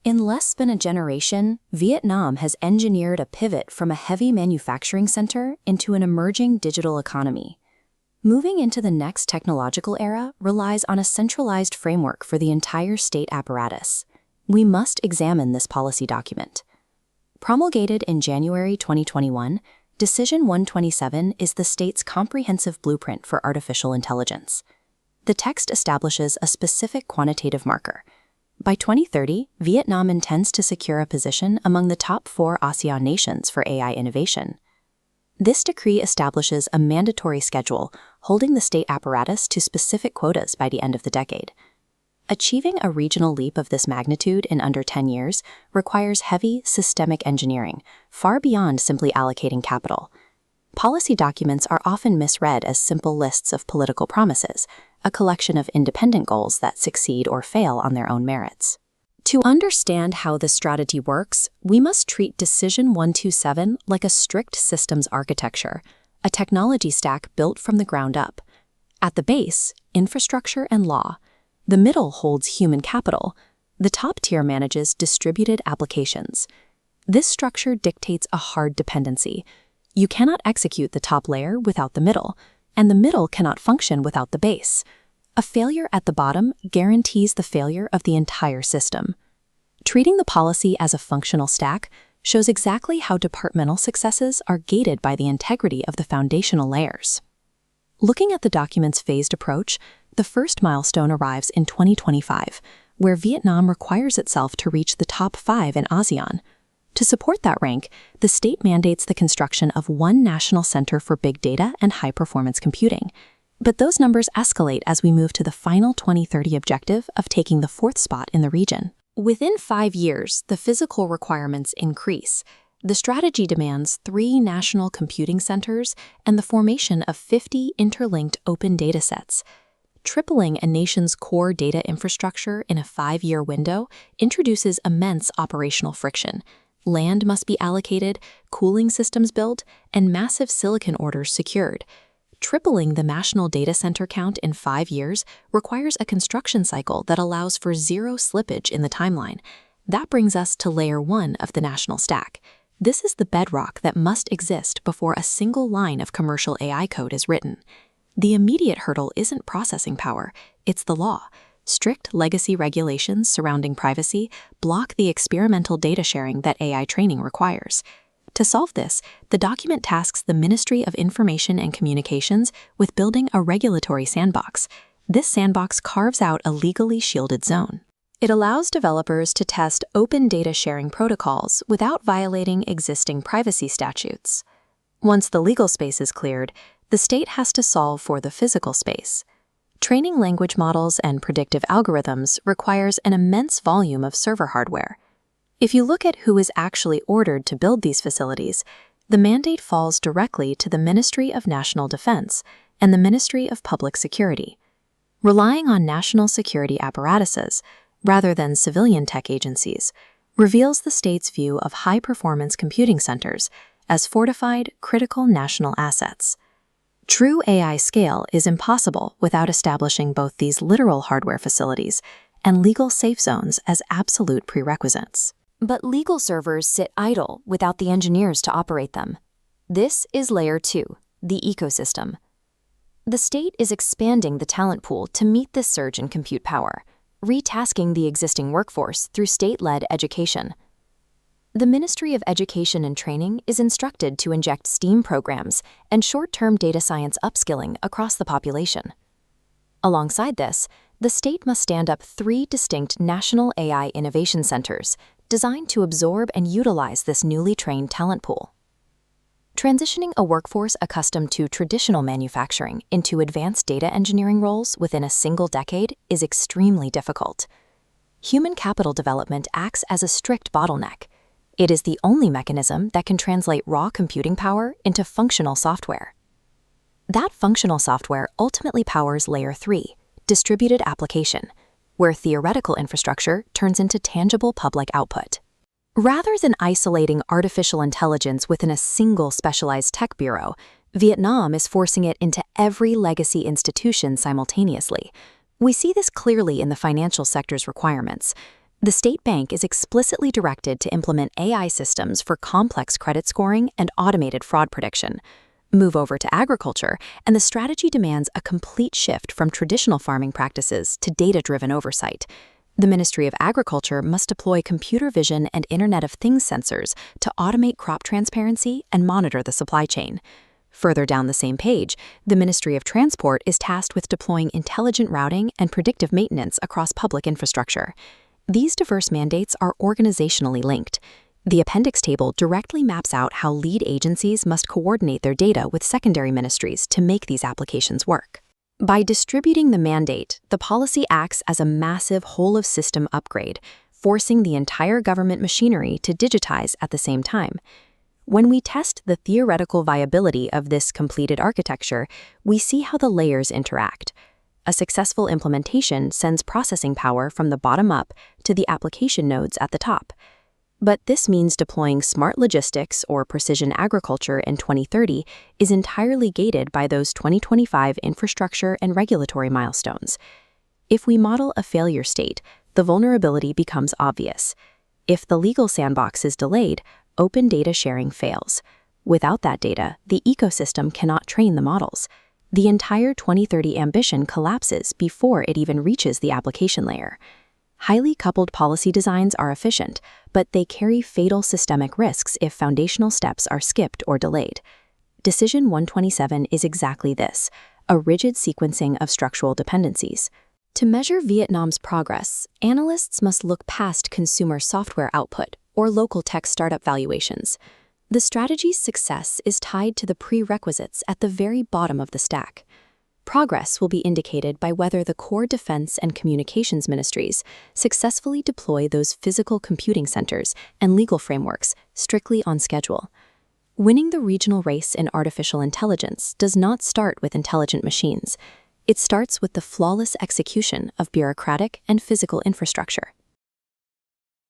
In less than a generation, Vietnam has engineered a pivot from a heavy manufacturing center into an emerging digital economy. Moving into the next technological era relies on a centralized framework for the entire state apparatus. We must examine this policy document. Promulgated in January 2021, Decision 127 is the state's comprehensive blueprint for artificial intelligence. The text establishes a specific quantitative marker. By 2030, Vietnam intends to secure a position among the top 4 ASEAN nations for AI innovation. This decree establishes a mandatory schedule holding the state apparatus to specific quotas by the end of the decade. Achieving a regional leap of this magnitude in under 10 years requires heavy, systemic engineering, far beyond simply allocating capital. Policy documents are often misread as simple lists of political promises, a collection of independent goals that succeed or fail on their own merits. To understand how this strategy works, we must treat Decision 127 like a strict systems architecture, a technology stack built from the ground up. At the base, infrastructure and law. The middle holds human capital. The top tier manages distributed applications. This structure dictates a hard dependency. You cannot execute the top layer without the middle, and the middle cannot function without the base. A failure at the bottom guarantees the failure of the entire system. Treating the policy as a functional stack shows exactly how departmental successes are gated by the integrity of the foundational layers. Looking at the document's phased approach, the first milestone arrives in 2025, where Vietnam requires itself to reach the top 5 in ASEAN. To support that rank, the state mandates the construction of one national center for big data and high-performance computing. But those numbers escalate as we move to the final 2030 objective of taking the 4th spot in the region. Within 5 years, the physical requirements increase. The strategy demands 3 national computing centers and the formation of 50 interlinked open datasets. Tripling a nation's core data infrastructure in a 5-year window introduces immense operational friction. Land must be allocated, cooling systems built, and massive silicon orders secured. Tripling the national data center count in 5 years requires a construction cycle that allows for zero slippage in the timeline. That brings us to layer 1 of the national stack. This is the bedrock that must exist before a single line of commercial AI code is written. The immediate hurdle isn't processing power, it's the law. Strict legacy regulations surrounding privacy block the experimental data sharing that AI training requires. To solve this, the document tasks the Ministry of Information and Communications with building a regulatory sandbox. This sandbox carves out a legally shielded zone. It allows developers to test open data sharing protocols without violating existing privacy statutes. Once the legal space is cleared, the state has to solve for the physical space. Training language models and predictive algorithms requires an immense volume of server hardware. If you look at who is actually ordered to build these facilities, the mandate falls directly to the Ministry of National Defense and the Ministry of Public Security. Relying on national security apparatuses, rather than civilian tech agencies, reveals the state's view of high-performance computing centers as fortified, critical national assets. True AI scale is impossible without establishing both these literal hardware facilities and legal safe zones as absolute prerequisites. But legal servers sit idle without the engineers to operate them. This is Layer 2, the ecosystem. The state is expanding the talent pool to meet this surge in compute power, retasking the existing workforce through state-led education. The Ministry of Education and Training is instructed to inject STEAM programs and short-term data science upskilling across the population. Alongside this, the state must stand up 3 distinct national AI innovation centers designed to absorb and utilize this newly trained talent pool. Transitioning a workforce accustomed to traditional manufacturing into advanced data engineering roles within a single decade is extremely difficult. Human capital development acts as a strict bottleneck. It is the only mechanism that can translate raw computing power into functional software. That functional software ultimately powers Layer 3, distributed application, where theoretical infrastructure turns into tangible public output. Rather than isolating artificial intelligence within a single specialized tech bureau, Vietnam is forcing it into every legacy institution simultaneously. We see this clearly in the financial sector's requirements. The state bank is explicitly directed to implement AI systems for complex credit scoring and automated fraud prediction. Move over to agriculture, and the strategy demands a complete shift from traditional farming practices to data-driven oversight. The Ministry of Agriculture must deploy computer vision and Internet of Things sensors to automate crop transparency and monitor the supply chain. Further down the same page, the Ministry of Transport is tasked with deploying intelligent routing and predictive maintenance across public infrastructure. These diverse mandates are organizationally linked. The appendix table directly maps out how lead agencies must coordinate their data with secondary ministries to make these applications work. By distributing the mandate, the policy acts as a massive whole-of-system upgrade, forcing the entire government machinery to digitize at the same time. When we test the theoretical viability of this completed architecture, we see how the layers interact. A successful implementation sends processing power from the bottom up to the application nodes at the top. But this means deploying smart logistics or precision agriculture in 2030 is entirely gated by those 2025 infrastructure and regulatory milestones. If we model a failure state, the vulnerability becomes obvious. If the legal sandbox is delayed, open data sharing fails. Without that data, the ecosystem cannot train the models. The entire 2030 ambition collapses before it even reaches the application layer. Highly coupled policy designs are efficient, but they carry fatal systemic risks if foundational steps are skipped or delayed. Decision 127 is exactly this, a rigid sequencing of structural dependencies. To measure Vietnam's progress, analysts must look past consumer software output or local tech startup valuations. The strategy's success is tied to the prerequisites at the very bottom of the stack. Progress will be indicated by whether the core defense and communications ministries successfully deploy those physical computing centers and legal frameworks strictly on schedule. Winning the regional race in artificial intelligence does not start with intelligent machines. It starts with the flawless execution of bureaucratic and physical infrastructure.